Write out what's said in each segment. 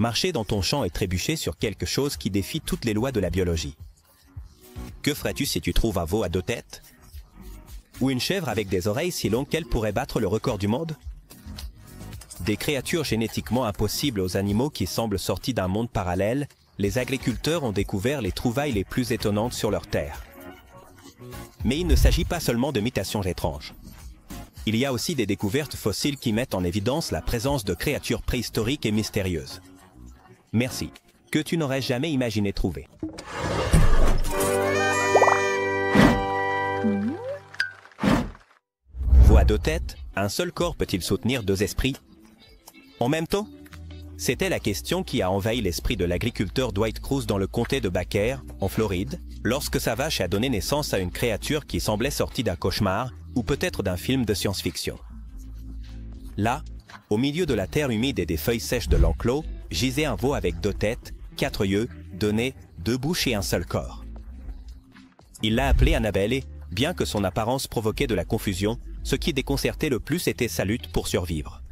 marcher dans ton champ et trébucher sur quelque chose qui défie toutes les lois de la biologie. Que ferais-tu si tu trouves un veau à 2 têtes? Ou une chèvre avec des oreilles si longues qu'elle pourrait battre le record du monde? Des créatures génétiquement impossibles aux animaux qui semblent sortis d'un monde parallèle, les agriculteurs ont découvert les trouvailles les plus étonnantes sur leur terre. Mais il ne s'agit pas seulement de mutations étranges. Il y a aussi des découvertes fossiles qui mettent en évidence la présence de créatures préhistoriques et mystérieuses. Merci, que tu n'aurais jamais imaginé trouver. Veau à 2 têtes, un seul corps peut-il soutenir 2 esprits? En même temps? C'était la question qui a envahi l'esprit de l'agriculteur Dwight Cruz dans le comté de Baker, en Floride, lorsque sa vache a donné naissance à une créature qui semblait sortie d'un cauchemar ou peut-être d'un film de science-fiction. Là, au milieu de la terre humide et des feuilles sèches de l'enclos, gisait un veau avec 2 têtes, 4 yeux, 2 nez, 2 bouches et un seul corps. Il l'a appelé Annabelle et, bien que son apparence provoquait de la confusion, ce qui déconcertait le plus était sa lutte pour survivre.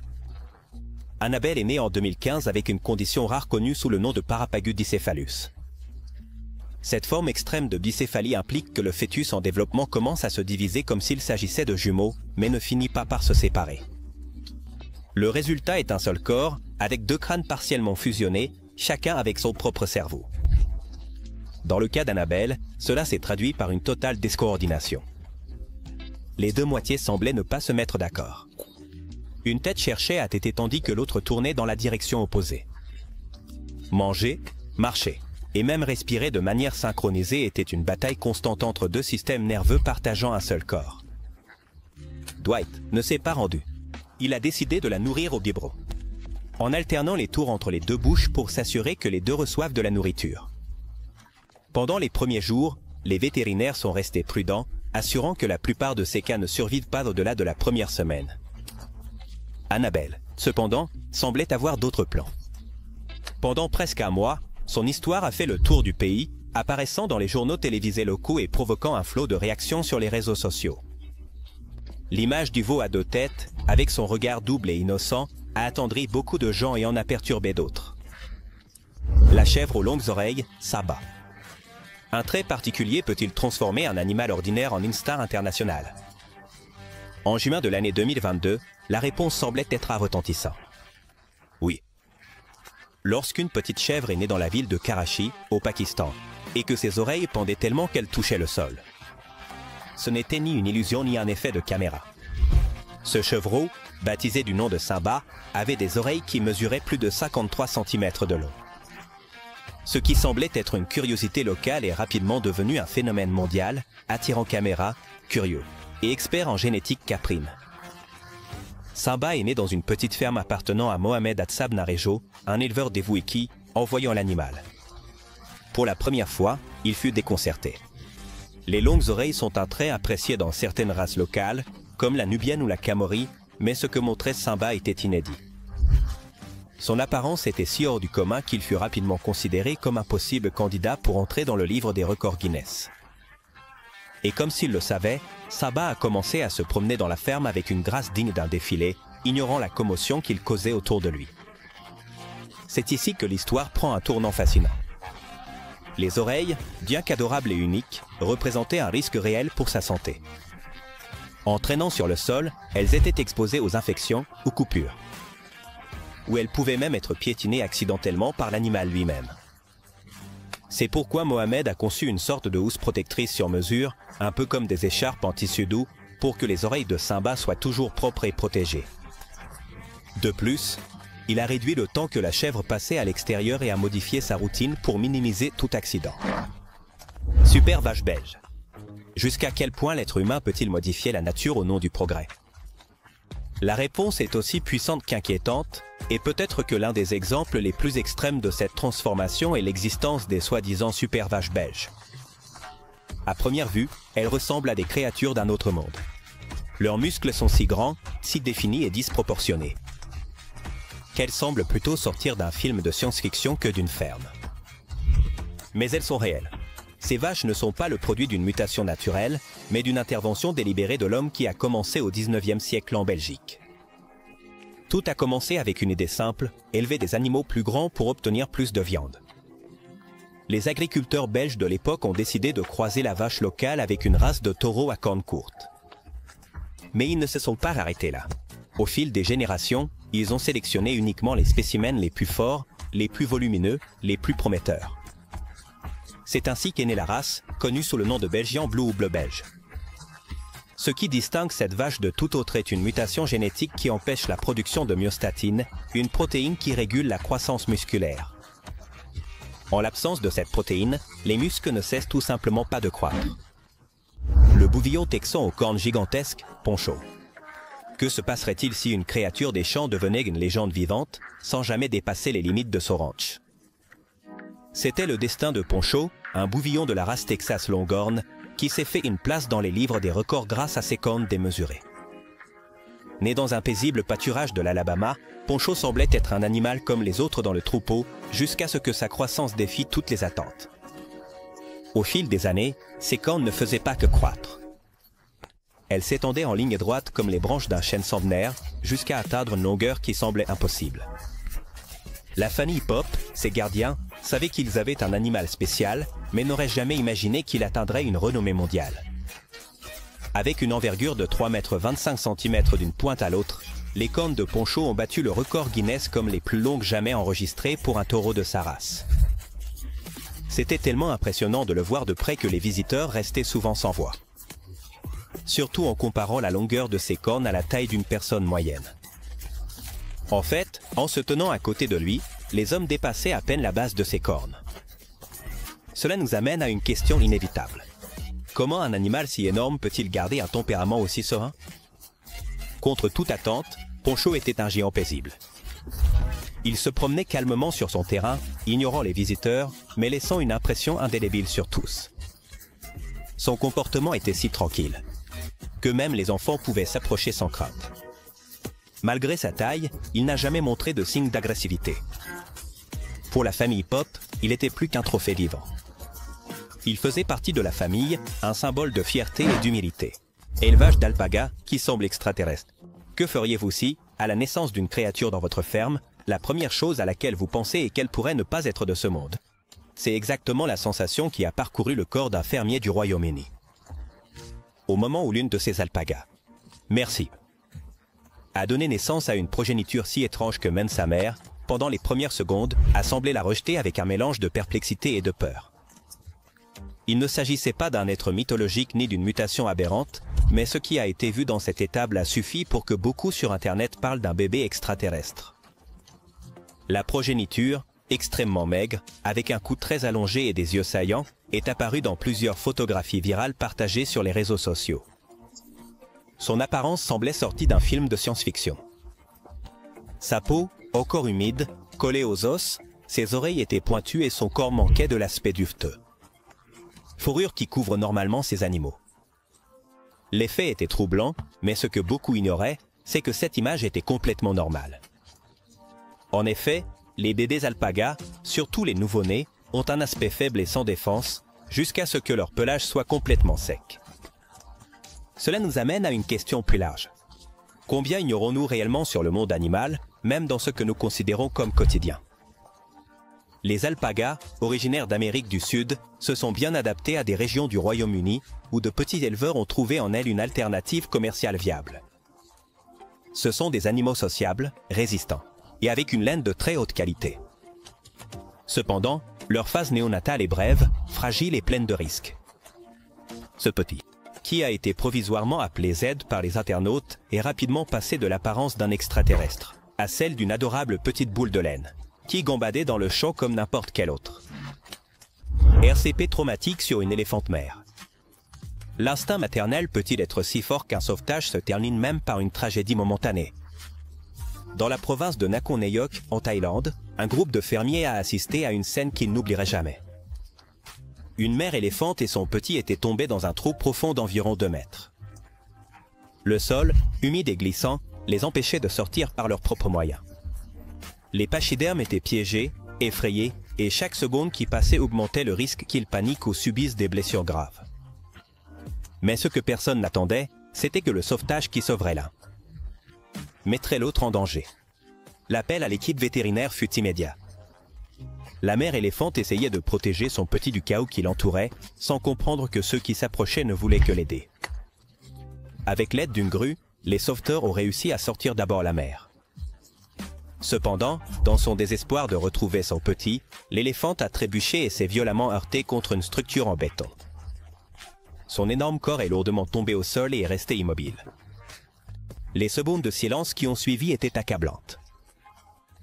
Annabelle est née en 2015 avec une condition rare connue sous le nom de parapagudicéphalus. Cette forme extrême de bicéphalie implique que le fœtus en développement commence à se diviser comme s'il s'agissait de jumeaux, mais ne finit pas par se séparer. Le résultat est un seul corps, avec 2 crânes partiellement fusionnés, chacun avec son propre cerveau. Dans le cas d'Annabelle, cela s'est traduit par une totale déscoordination. Les 2 moitiés semblaient ne pas se mettre d'accord. Une tête cherchait à téter tandis que l'autre tournait dans la direction opposée. Manger, marcher et même respirer de manière synchronisée était une bataille constante entre 2 systèmes nerveux partageant un seul corps. Dwight ne s'est pas rendu. Il a décidé de la nourrir au biberon, en alternant les tours entre les 2 bouches pour s'assurer que les 2 reçoivent de la nourriture. Pendant les premiers jours, les vétérinaires sont restés prudents, assurant que la plupart de ces cas ne survivent pas au-delà de la première semaine. Annabelle, cependant, semblait avoir d'autres plans. Pendant presque un mois, son histoire a fait le tour du pays, apparaissant dans les journaux télévisés locaux et provoquant un flot de réactions sur les réseaux sociaux. L'image du veau à 2 têtes, avec son regard double et innocent, a attendri beaucoup de gens et en a perturbé d'autres. La chèvre aux longues oreilles, Saba. Un trait particulier peut-il transformer un animal ordinaire en une star internationale? En juin de l'année 2022, la réponse semblait être à retentissant. Oui. Lorsqu'une petite chèvre est née dans la ville de Karachi, au Pakistan, et que ses oreilles pendaient tellement qu'elles touchaient le sol. Ce n'était ni une illusion ni un effet de caméra. Ce chevreau, baptisé du nom de Simba, avait des oreilles qui mesuraient plus de 53 cm de long. Ce qui semblait être une curiosité locale est rapidement devenu un phénomène mondial, attirant caméras, curieux et experts en génétique caprine. Simba est né dans une petite ferme appartenant à Mohamed Atsab Narejo, un éleveur dévoué qui, en voyant l'animal. Pour la première fois, il fut déconcerté. Les longues oreilles sont un trait apprécié dans certaines races locales, comme la nubienne ou la camori, mais ce que montrait Simba était inédit. Son apparence était si hors du commun qu'il fut rapidement considéré comme un possible candidat pour entrer dans le livre des records Guinness. Et comme s'il le savait, Simba a commencé à se promener dans la ferme avec une grâce digne d'un défilé, ignorant la commotion qu'il causait autour de lui. C'est ici que l'histoire prend un tournant fascinant. Les oreilles, bien qu'adorables et uniques, représentaient un risque réel pour sa santé. En traînant sur le sol, elles étaient exposées aux infections ou coupures, où elles pouvaient même être piétinées accidentellement par l'animal lui-même. C'est pourquoi Mohamed a conçu une sorte de housse protectrice sur mesure, un peu comme des écharpes en tissu doux, pour que les oreilles de Simba soient toujours propres et protégées. De plus, il a réduit le temps que la chèvre passait à l'extérieur et a modifié sa routine pour minimiser tout accident. Super vache belge. Jusqu'à quel point l'être humain peut-il modifier la nature au nom du progrès? La réponse est aussi puissante qu'inquiétante, et peut-être que l'un des exemples les plus extrêmes de cette transformation est l'existence des soi-disant super vaches belges. À première vue, elles ressemblent à des créatures d'un autre monde. Leurs muscles sont si grands, si définis et disproportionnés, qu'elles semblent plutôt sortir d'un film de science-fiction que d'une ferme. Mais elles sont réelles. Ces vaches ne sont pas le produit d'une mutation naturelle, mais d'une intervention délibérée de l'homme qui a commencé au XIXe siècle en Belgique. Tout a commencé avec une idée simple, élever des animaux plus grands pour obtenir plus de viande. Les agriculteurs belges de l'époque ont décidé de croiser la vache locale avec une race de taureaux à cornes courtes. Mais ils ne se sont pas arrêtés là. Au fil des générations, ils ont sélectionné uniquement les spécimens les plus forts, les plus volumineux, les plus prometteurs. C'est ainsi qu'est née la race, connue sous le nom de Belgian Blue ou bleu belge. Ce qui distingue cette vache de toute autre est une mutation génétique qui empêche la production de myostatine, une protéine qui régule la croissance musculaire. En l'absence de cette protéine, les muscles ne cessent tout simplement pas de croître. Le bouvillon texan aux cornes gigantesques, Poncho. Que se passerait-il si une créature des champs devenait une légende vivante, sans jamais dépasser les limites de son ranch? C'était le destin de Poncho, un bouvillon de la race Texas Longhorn, qui s'est fait une place dans les livres des records grâce à ses cornes démesurées. Né dans un paisible pâturage de l'Alabama, Poncho semblait être un animal comme les autres dans le troupeau, jusqu'à ce que sa croissance défie toutes les attentes. Au fil des années, ses cornes ne faisaient pas que croître. Elles s'étendaient en ligne droite comme les branches d'un chêne centenaire, jusqu'à atteindre une longueur qui semblait impossible. La famille Pop, ses gardiens, savaient qu'ils avaient un animal spécial, mais n'auraient jamais imaginé qu'il atteindrait une renommée mondiale. Avec une envergure de 3,25 m d'une pointe à l'autre, les cornes de Poncho ont battu le record Guinness comme les plus longues jamais enregistrées pour un taureau de sa race. C'était tellement impressionnant de le voir de près que les visiteurs restaient souvent sans voix. Surtout en comparant la longueur de ses cornes à la taille d'une personne moyenne. En fait, en se tenant à côté de lui, les hommes dépassaient à peine la base de ses cornes. Cela nous amène à une question inévitable. Comment un animal si énorme peut-il garder un tempérament aussi serein? Contre toute attente, Poncho était un géant paisible. Il se promenait calmement sur son terrain, ignorant les visiteurs, mais laissant une impression indélébile sur tous. Son comportement était si tranquille, que même les enfants pouvaient s'approcher sans crainte. Malgré sa taille, il n'a jamais montré de signe d'agressivité. Pour la famille Pop, il était plus qu'un trophée vivant. Il faisait partie de la famille, un symbole de fierté et d'humilité. Élevage d'alpagas qui semble extraterrestre. Que feriez-vous si, à la naissance d'une créature dans votre ferme, la première chose à laquelle vous pensez est qu'elle pourrait ne pas être de ce monde? C'est exactement la sensation qui a parcouru le corps d'un fermier du Royaume-Uni. Au moment où l'une de ses alpagas, Merci, a donné naissance à une progéniture si étrange que même sa mère, pendant les premières secondes, a semblé la rejeter avec un mélange de perplexité et de peur. Il ne s'agissait pas d'un être mythologique ni d'une mutation aberrante, mais ce qui a été vu dans cette étable a suffi pour que beaucoup sur Internet parlent d'un bébé extraterrestre. La progéniture, extrêmement maigre, avec un cou très allongé et des yeux saillants, est apparue dans plusieurs photographies virales partagées sur les réseaux sociaux. Son apparence semblait sortie d'un film de science-fiction. Sa peau, encore humide, collée aux os, ses oreilles étaient pointues et son corps manquait de l'aspect duveteux. Fourrure qui couvre normalement ces animaux. L'effet était troublant, mais ce que beaucoup ignoraient, c'est que cette image était complètement normale. En effet, les bébés alpagas, surtout les nouveau-nés, ont un aspect faible et sans défense, jusqu'à ce que leur pelage soit complètement sec. Cela nous amène à une question plus large. Combien ignorons-nous réellement sur le monde animal, même dans ce que nous considérons comme quotidien? Les alpagas, originaires d'Amérique du Sud, se sont bien adaptés à des régions du Royaume-Uni où de petits éleveurs ont trouvé en elles une alternative commerciale viable. Ce sont des animaux sociables, résistants, et avec une laine de très haute qualité. Cependant, leur phase néonatale est brève, fragile et pleine de risques. Ce petit, qui a été provisoirement appelé Z par les internautes, est rapidement passé de l'apparence d'un extraterrestre à celle d'une adorable petite boule de laine, qui gambadait dans le champ comme n'importe quel autre. RCP traumatique sur une éléphante mère. L'instinct maternel peut-il être si fort qu'un sauvetage se termine même par une tragédie momentanée? Dans la province de Nakhon Nayok, en Thaïlande, un groupe de fermiers a assisté à une scène qu'ils n'oublieraient jamais. Une mère éléphante et son petit étaient tombés dans un trou profond d'environ 2 mètres. Le sol, humide et glissant, les empêchait de sortir par leurs propres moyens. Les pachydermes étaient piégés, effrayés, et chaque seconde qui passait augmentait le risque qu'ils paniquent ou subissent des blessures graves. Mais ce que personne n'attendait, c'était que le sauvetage qui sauverait l'un. mettrait l'autre en danger. L'appel à l'équipe vétérinaire fut immédiat. La mère éléphante essayait de protéger son petit du chaos qui l'entourait, sans comprendre que ceux qui s'approchaient ne voulaient que l'aider. Avec l'aide d'une grue, les sauveteurs ont réussi à sortir d'abord la mère. Cependant, dans son désespoir de retrouver son petit, l'éléphante a trébuché et s'est violemment heurté contre une structure en béton. Son énorme corps est lourdement tombé au sol et est resté immobile. Les secondes de silence qui ont suivi étaient accablantes.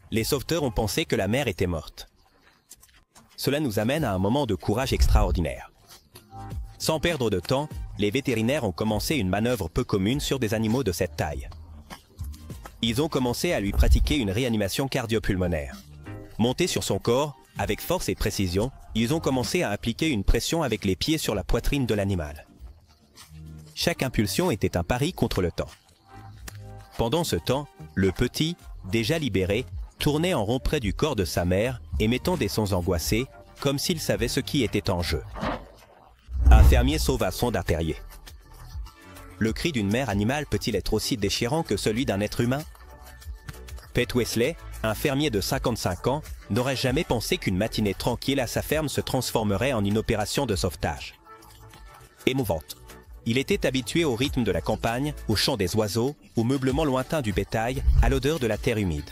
Les sauveteurs ont pensé que la mère était morte. Cela nous amène à un moment de courage extraordinaire. Sans perdre de temps, les vétérinaires ont commencé une manœuvre peu commune sur des animaux de cette taille. Ils ont commencé à lui pratiquer une réanimation cardio-pulmonaire. Montés sur son corps, avec force et précision, ils ont commencé à appliquer une pression avec les pieds sur la poitrine de l'animal. Chaque impulsion était un pari contre le temps. Pendant ce temps, le petit, déjà libéré, tournait en rond près du corps de sa mère, émettant des sons angoissés, comme s'il savait ce qui était en jeu. Un fermier sauva son d'un terrier. Le cri d'une mère animale peut-il être aussi déchirant que celui d'un être humain? Pete Wesley, un fermier de 55 ans, n'aurait jamais pensé qu'une matinée tranquille à sa ferme se transformerait en une opération de sauvetage. Émouvante. Il était habitué au rythme de la campagne, au chant des oiseaux, au meublement lointain du bétail, à l'odeur de la terre humide.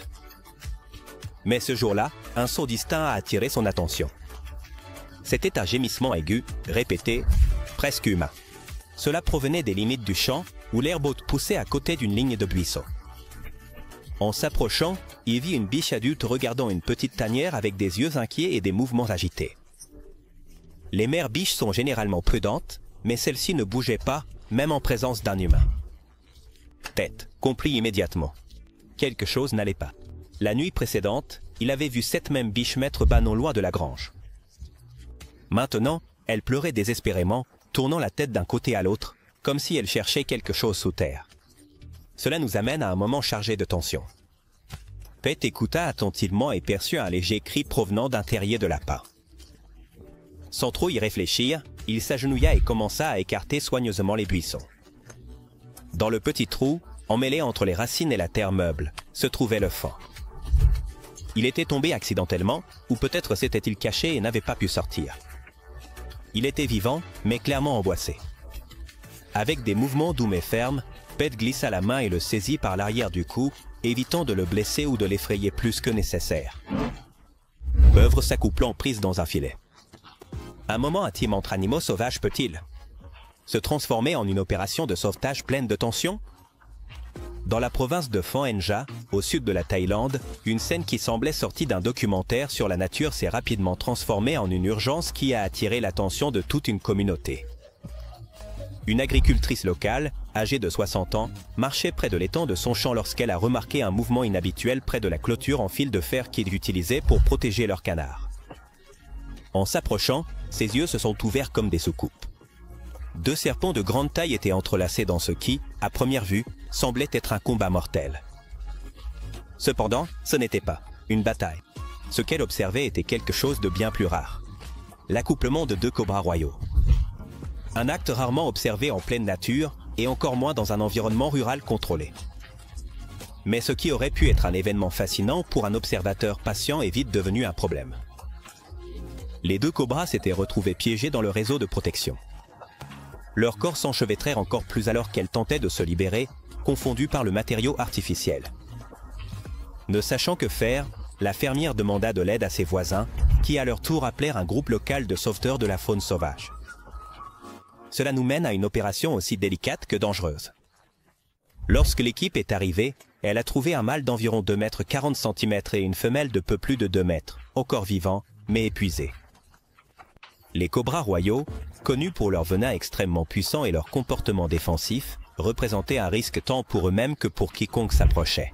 Mais ce jour-là, un son distinct a attiré son attention. C'était un gémissement aigu, répété, presque humain. Cela provenait des limites du champ, où l'herbe haute poussait à côté d'une ligne de buissons. En s'approchant, il vit une biche adulte regardant une petite tanière avec des yeux inquiets et des mouvements agités. Les mères biches sont généralement prudentes, mais celle-ci ne bougeait pas, même en présence d'un humain. Tête comprit immédiatement. Quelque chose n'allait pas. La nuit précédente, il avait vu cette même biche mettre bas non loin de la grange. Maintenant, elle pleurait désespérément, tournant la tête d'un côté à l'autre, comme si elle cherchait quelque chose sous terre. Cela nous amène à un moment chargé de tension. Pete écouta attentivement et perçut un léger cri provenant d'un terrier de lapin. Sans trop y réfléchir, il s'agenouilla et commença à écarter soigneusement les buissons. Dans le petit trou, emmêlé entre les racines et la terre meuble, se trouvait le faon. Il était tombé accidentellement, ou peut-être s'était-il caché et n'avait pas pu sortir. Il était vivant, mais clairement emboissé. Avec des mouvements doux mais fermes, Pete glissa la main et le saisit par l'arrière du cou, évitant de le blesser ou de l'effrayer plus que nécessaire. Œuvre s'accouplant prise dans un filet. Un moment intime entre animaux sauvages peut-il se transformer en une opération de sauvetage pleine de tension? Dans la province de Phang Nga, au sud de la Thaïlande, une scène qui semblait sortie d'un documentaire sur la nature s'est rapidement transformée en une urgence qui a attiré l'attention de toute une communauté. Une agricultrice locale, âgée de 60 ans, marchait près de l'étang de son champ lorsqu'elle a remarqué un mouvement inhabituel près de la clôture en fil de fer qu'ils utilisaient pour protéger leurs canards. En s'approchant, ses yeux se sont ouverts comme des soucoupes. 2 serpents de grande taille étaient entrelacés dans ce qui, à première vue, semblait être un combat mortel. Cependant, ce n'était pas une bataille. Ce qu'elle observait était quelque chose de bien plus rare. L'accouplement de 2 cobras royaux. Un acte rarement observé en pleine nature et encore moins dans un environnement rural contrôlé. Mais ce qui aurait pu être un événement fascinant pour un observateur patient est vite devenu un problème. Les 2 cobras s'étaient retrouvés piégés dans le réseau de protection. Leurs corps s'enchevêtrèrent encore plus alors qu'elles tentaient de se libérer, confondues par le matériau artificiel. Ne sachant que faire, la fermière demanda de l'aide à ses voisins, qui à leur tour appelèrent un groupe local de sauveteurs de la faune sauvage. Cela nous mène à une opération aussi délicate que dangereuse. Lorsque l'équipe est arrivée, elle a trouvé un mâle d'environ 2 mètres 40 cm et une femelle de peu plus de 2 mètres, encore vivants, mais épuisés. Les cobras royaux, connus pour leur venin extrêmement puissant et leur comportement défensif, représentaient un risque tant pour eux-mêmes que pour quiconque s'approchait.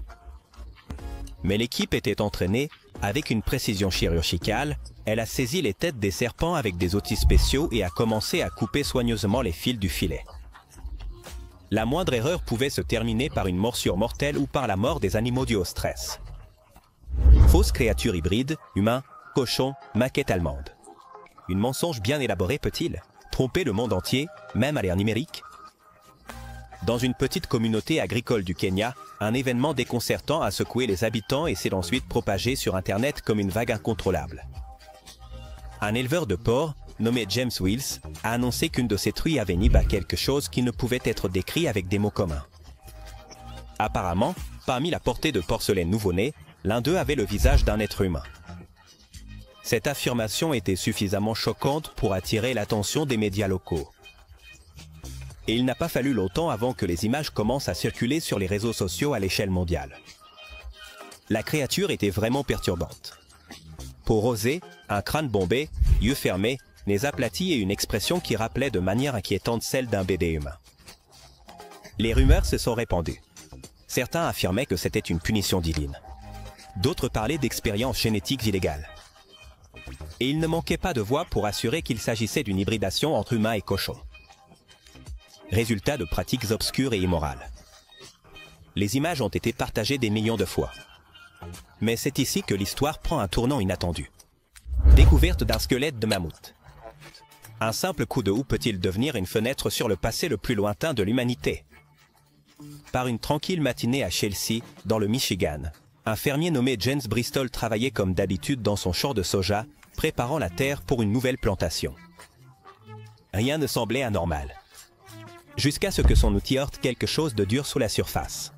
Mais l'équipe était entraînée, avec une précision chirurgicale, elle a saisi les têtes des serpents avec des outils spéciaux et a commencé à couper soigneusement les fils du filet. La moindre erreur pouvait se terminer par une morsure mortelle ou par la mort des animaux dus au stress. Fausse créature hybride, humain, cochon, maquette allemande. Une mensonge bien élaboré peut-il tromper le monde entier, même à l'ère numérique? Dans une petite communauté agricole du Kenya, un événement déconcertant a secoué les habitants et s'est ensuite propagé sur Internet comme une vague incontrôlable. Un éleveur de porcs, nommé James Wills, a annoncé qu'une de ses truies avait nié quelque chose qui ne pouvait être décrit avec des mots communs. Apparemment, parmi la portée de porcelaine nouveau-nés, l'un d'eux avait le visage d'un être humain. Cette affirmation était suffisamment choquante pour attirer l'attention des médias locaux. Et il n'a pas fallu longtemps avant que les images commencent à circuler sur les réseaux sociaux à l'échelle mondiale. La créature était vraiment perturbante. Peau rosée, un crâne bombé, yeux fermés, nez aplatis et une expression qui rappelait de manière inquiétante celle d'un bébé humain. Les rumeurs se sont répandues. Certains affirmaient que c'était une punition divine. D'autres parlaient d'expériences génétiques illégales. Et il ne manquait pas de voix pour assurer qu'il s'agissait d'une hybridation entre humains et cochons. Résultat de pratiques obscures et immorales. Les images ont été partagées des millions de fois. Mais c'est ici que l'histoire prend un tournant inattendu. Découverte d'un squelette de mammouth. Un simple coup de houe peut-il devenir une fenêtre sur le passé le plus lointain de l'humanité? Par une tranquille matinée à Chelsea, dans le Michigan, un fermier nommé James Bristol travaillait comme d'habitude dans son champ de soja, préparant la terre pour une nouvelle plantation. Rien ne semblait anormal. Jusqu'à ce que son outil heurte quelque chose de dur sous la surface.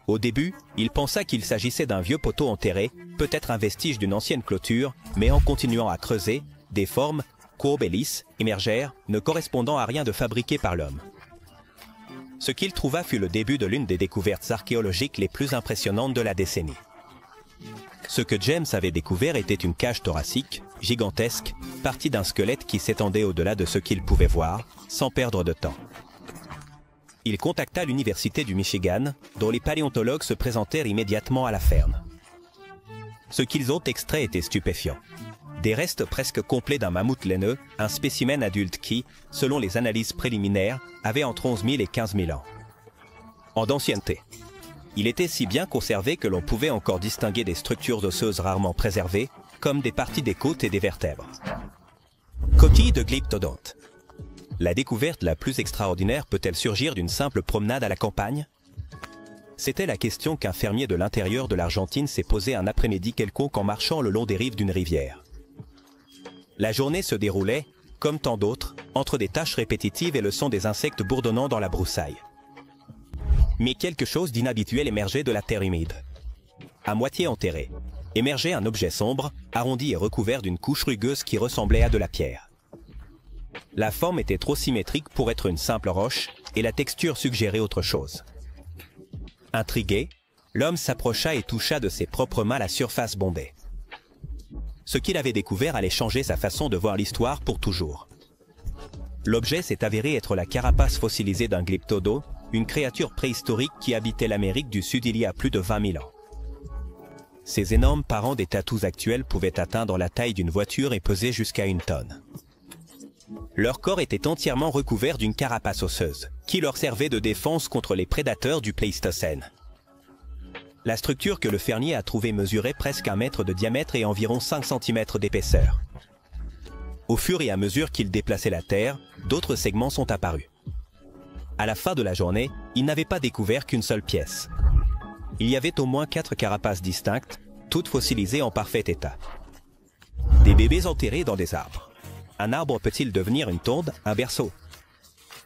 Au début, il pensa qu'il s'agissait d'un vieux poteau enterré, peut-être un vestige d'une ancienne clôture, mais en continuant à creuser, des formes, courbes et lisses, émergèrent, ne correspondant à rien de fabriqué par l'homme. Ce qu'il trouva fut le début de l'une des découvertes archéologiques les plus impressionnantes de la décennie. Ce que James avait découvert était une cage thoracique, gigantesque, partie d'un squelette qui s'étendait au-delà de ce qu'il pouvait voir, sans perdre de temps. Il contacta l'université du Michigan, dont les paléontologues se présentèrent immédiatement à la ferme. Ce qu'ils ont extrait était stupéfiant. Des restes presque complets d'un mammouth laineux, un spécimen adulte qui, selon les analyses préliminaires, avait entre 11 000 et 15 000 ans. En d'ancienneté. Il était si bien conservé que l'on pouvait encore distinguer des structures osseuses rarement préservées, comme des parties des côtes et des vertèbres. Coquille de glyptodonte. La découverte la plus extraordinaire peut-elle surgir d'une simple promenade à la campagne? C'était la question qu'un fermier de l'intérieur de l'Argentine s'est posée un après-midi quelconque en marchant le long des rives d'une rivière. La journée se déroulait, comme tant d'autres, entre des tâches répétitives et le son des insectes bourdonnant dans la broussaille. Mais quelque chose d'inhabituel émergeait de la terre humide. À moitié enterré, émergeait un objet sombre, arrondi et recouvert d'une couche rugueuse qui ressemblait à de la pierre. La forme était trop symétrique pour être une simple roche, et la texture suggérait autre chose. Intrigué, l'homme s'approcha et toucha de ses propres mains la surface bombée. Ce qu'il avait découvert allait changer sa façon de voir l'histoire pour toujours. L'objet s'est avéré être la carapace fossilisée d'un glyptodo, une créature préhistorique qui habitait l'Amérique du Sud il y a plus de 20 000 ans. Ces énormes parents des tatous actuels pouvaient atteindre la taille d'une voiture et peser jusqu'à 1 tonne. Leur corps était entièrement recouvert d'une carapace osseuse, qui leur servait de défense contre les prédateurs du Pléistocène. La structure que le fermier a trouvée mesurait presque 1 mètre de diamètre et environ 5 cm d'épaisseur. Au fur et à mesure qu'il déplaçait la terre, d'autres segments sont apparus. À la fin de la journée, il n'avait pas découvert qu'une seule pièce. Il y avait au moins 4 carapaces distinctes, toutes fossilisées en parfait état. Des bébés enterrés dans des arbres. Un arbre peut-il devenir une tombe, un berceau?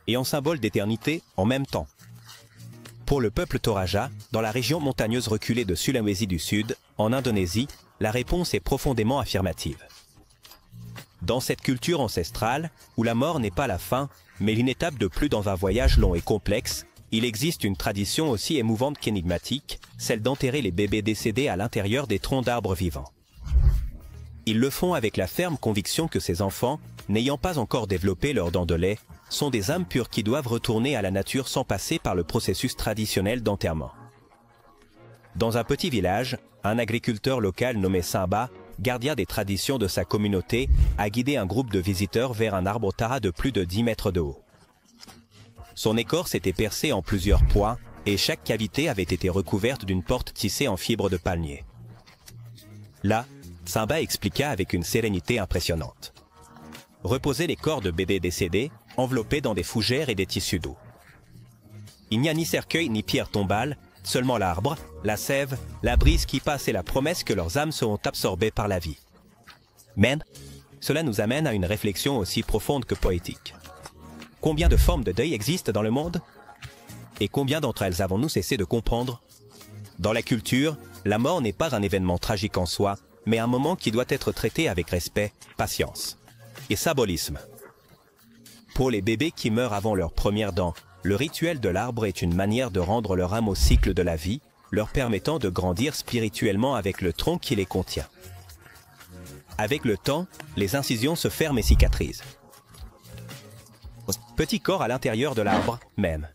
Et en symbole d'éternité, en même temps. Pour le peuple Toraja, dans la région montagneuse reculée de Sulawesi du Sud, en Indonésie, la réponse est profondément affirmative. Dans cette culture ancestrale, où la mort n'est pas la fin, mais une étape de plus dans un voyage long et complexe, il existe une tradition aussi émouvante qu'énigmatique, celle d'enterrer les bébés décédés à l'intérieur des troncs d'arbres vivants. Ils le font avec la ferme conviction que ces enfants, n'ayant pas encore développé leurs dents de lait, sont des âmes pures qui doivent retourner à la nature sans passer par le processus traditionnel d'enterrement. Dans un petit village, un agriculteur local nommé Simba, gardien des traditions de sa communauté, a guidé un groupe de visiteurs vers un arbre tara de plus de 10 mètres de haut. Son écorce était percée en plusieurs points et chaque cavité avait été recouverte d'une porte tissée en fibres de palmier. Là, Simba expliqua avec une sérénité impressionnante. Reposaient les corps de bébés décédés, enveloppés dans des fougères et des tissus doux. Il n'y a ni cercueil ni pierre tombale, seulement l'arbre, la sève, la brise qui passe et la promesse que leurs âmes seront absorbées par la vie. Mais cela nous amène à une réflexion aussi profonde que poétique. Combien de formes de deuil existent dans le monde? Et combien d'entre elles avons-nous cessé de comprendre? Dans la culture, la mort n'est pas un événement tragique en soi, mais un moment qui doit être traité avec respect, patience et symbolisme. Pour les bébés qui meurent avant leur première dent, le rituel de l'arbre est une manière de rendre leur âme au cycle de la vie, leur permettant de grandir spirituellement avec le tronc qui les contient. Avec le temps, les incisions se ferment et cicatrisent. Petit corps à l'intérieur de l'arbre, même.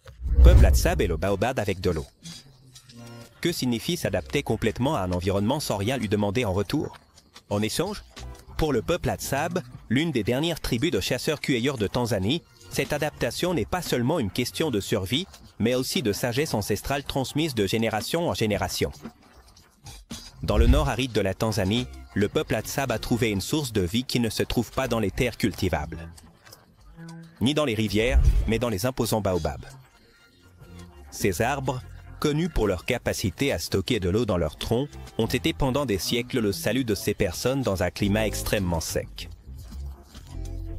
Peuple Atsab et le baobab avec de l'eau. Que signifie s'adapter complètement à un environnement sans rien lui demander en retour? En échange, pour le peuple Atsab, l'une des dernières tribus de chasseurs-cueilleurs de Tanzanie, cette adaptation n'est pas seulement une question de survie, mais aussi de sagesse ancestrale transmise de génération en génération. Dans le nord aride de la Tanzanie, le peuple Atsab a trouvé une source de vie qui ne se trouve pas dans les terres cultivables, ni dans les rivières, mais dans les imposants baobabs. Ces arbres, connus pour leur capacité à stocker de l'eau dans leurs troncs, ont été pendant des siècles le salut de ces personnes dans un climat extrêmement sec.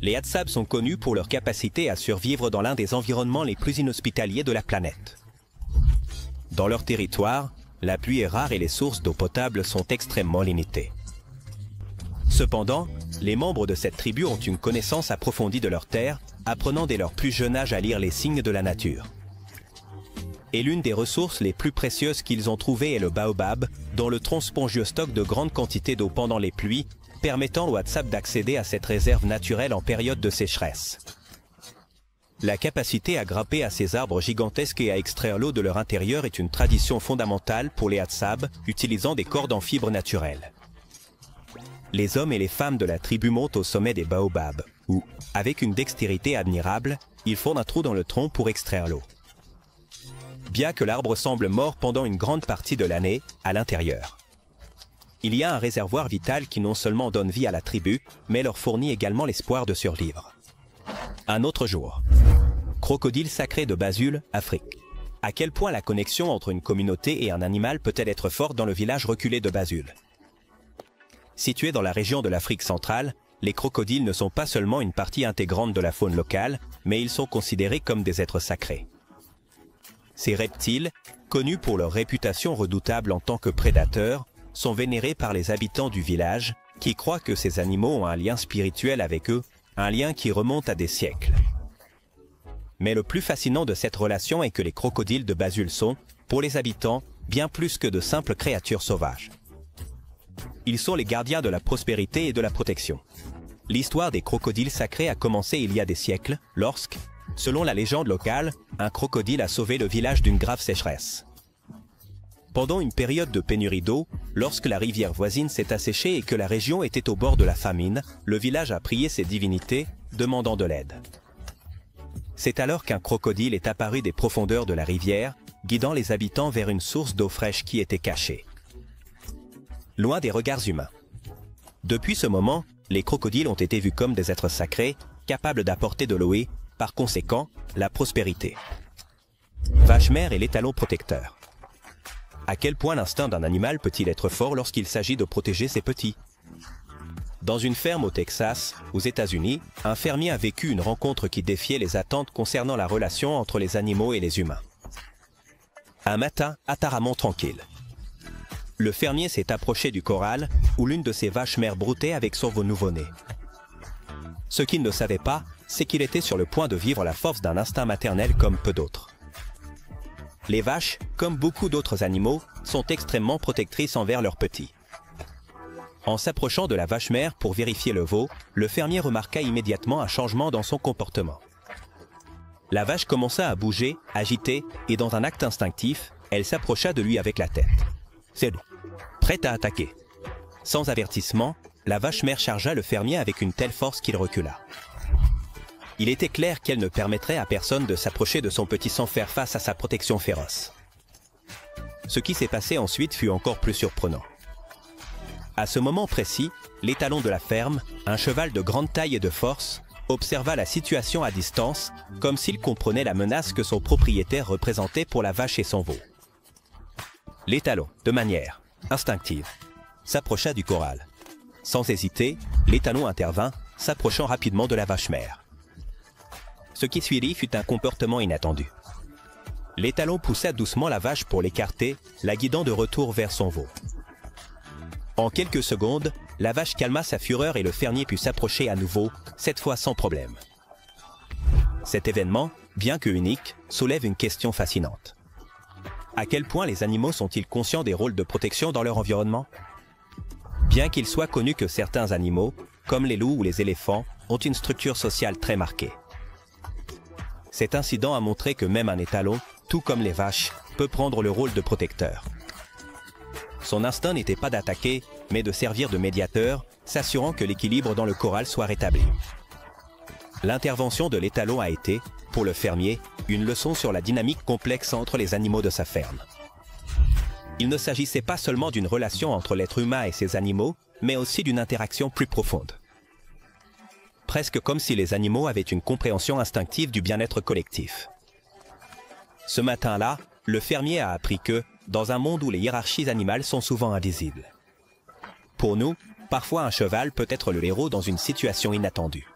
Les Atsab sont connus pour leur capacité à survivre dans l'un des environnements les plus inhospitaliers de la planète. Dans leur territoire, la pluie est rare et les sources d'eau potable sont extrêmement limitées. Cependant, les membres de cette tribu ont une connaissance approfondie de leur terre, apprenant dès leur plus jeune âge à lire les signes de la nature. Et l'une des ressources les plus précieuses qu'ils ont trouvées est le baobab, dont le tronc spongieux stocke de grandes quantités d'eau pendant les pluies, permettant aux Atsab d'accéder à cette réserve naturelle en période de sécheresse. La capacité à grimper à ces arbres gigantesques et à extraire l'eau de leur intérieur est une tradition fondamentale pour les Atsab, utilisant des cordes en fibres naturelles. Les hommes et les femmes de la tribu montent au sommet des baobabs, où, avec une dextérité admirable, ils font un trou dans le tronc pour extraire l'eau. Bien que l'arbre semble mort pendant une grande partie de l'année, à l'intérieur, il y a un réservoir vital qui non seulement donne vie à la tribu, mais leur fournit également l'espoir de survivre. Un autre jour. Crocodile sacré de Basule, Afrique. À quel point la connexion entre une communauté et un animal peut-elle être forte dans le village reculé de Basule? Situé dans la région de l'Afrique centrale, les crocodiles ne sont pas seulement une partie intégrante de la faune locale, mais ils sont considérés comme des êtres sacrés. Ces reptiles, connus pour leur réputation redoutable en tant que prédateurs, sont vénérés par les habitants du village, qui croient que ces animaux ont un lien spirituel avec eux, un lien qui remonte à des siècles. Mais le plus fascinant de cette relation est que les crocodiles de Basule sont, pour les habitants, bien plus que de simples créatures sauvages. Ils sont les gardiens de la prospérité et de la protection. L'histoire des crocodiles sacrés a commencé il y a des siècles, lorsque, selon la légende locale, un crocodile a sauvé le village d'une grave sécheresse. Pendant une période de pénurie d'eau, lorsque la rivière voisine s'est asséchée et que la région était au bord de la famine, le village a prié ses divinités, demandant de l'aide. C'est alors qu'un crocodile est apparu des profondeurs de la rivière, guidant les habitants vers une source d'eau fraîche qui était cachée, loin des regards humains. Depuis ce moment, les crocodiles ont été vus comme des êtres sacrés, capables d'apporter de l'eau et, par conséquent, la prospérité. Vache-mère est l'étalon protecteur. À quel point l'instinct d'un animal peut-il être fort lorsqu'il s'agit de protéger ses petits? Dans une ferme au Texas, aux États-Unis, un fermier a vécu une rencontre qui défiait les attentes concernant la relation entre les animaux et les humains. Un matin apparemment tranquille, le fermier s'est approché du corral où l'une de ses vaches-mères broutait avec son nouveau-né. Ce qu'il ne savait pas, c'est qu'il était sur le point de vivre la force d'un instinct maternel comme peu d'autres. Les vaches, comme beaucoup d'autres animaux, sont extrêmement protectrices envers leurs petits. En s'approchant de la vache-mère pour vérifier le veau, le fermier remarqua immédiatement un changement dans son comportement. La vache commença à bouger, agiter, et dans un acte instinctif, elle s'approcha de lui avec la tête. C'est prête à attaquer. Sans avertissement, la vache-mère chargea le fermier avec une telle force qu'il recula. Il était clair qu'elle ne permettrait à personne de s'approcher de son petit sans faire face à sa protection féroce. Ce qui s'est passé ensuite fut encore plus surprenant. À ce moment précis, l'étalon de la ferme, un cheval de grande taille et de force, observa la situation à distance, comme s'il comprenait la menace que son propriétaire représentait pour la vache et son veau. L'étalon, de manière instinctive, s'approcha du corral. Sans hésiter, l'étalon intervint, s'approchant rapidement de la vache mère. Ce qui suivit fut un comportement inattendu. L'étalon poussa doucement la vache pour l'écarter, la guidant de retour vers son veau. En quelques secondes, la vache calma sa fureur et le fermier put s'approcher à nouveau, cette fois sans problème. Cet événement, bien que unique, soulève une question fascinante. À quel point les animaux sont-ils conscients des rôles de protection dans leur environnement? Bien qu'il soit connu que certains animaux, comme les loups ou les éléphants, ont une structure sociale très marquée. Cet incident a montré que même un étalon, tout comme les vaches, peut prendre le rôle de protecteur. Son instinct n'était pas d'attaquer, mais de servir de médiateur, s'assurant que l'équilibre dans le corral soit rétabli. L'intervention de l'étalon a été, pour le fermier, une leçon sur la dynamique complexe entre les animaux de sa ferme. Il ne s'agissait pas seulement d'une relation entre l'être humain et ses animaux, mais aussi d'une interaction plus profonde. Presque comme si les animaux avaient une compréhension instinctive du bien-être collectif. Ce matin-là, le fermier a appris que, dans un monde où les hiérarchies animales sont souvent invisibles. Pour nous, parfois un cheval peut être le héros dans une situation inattendue.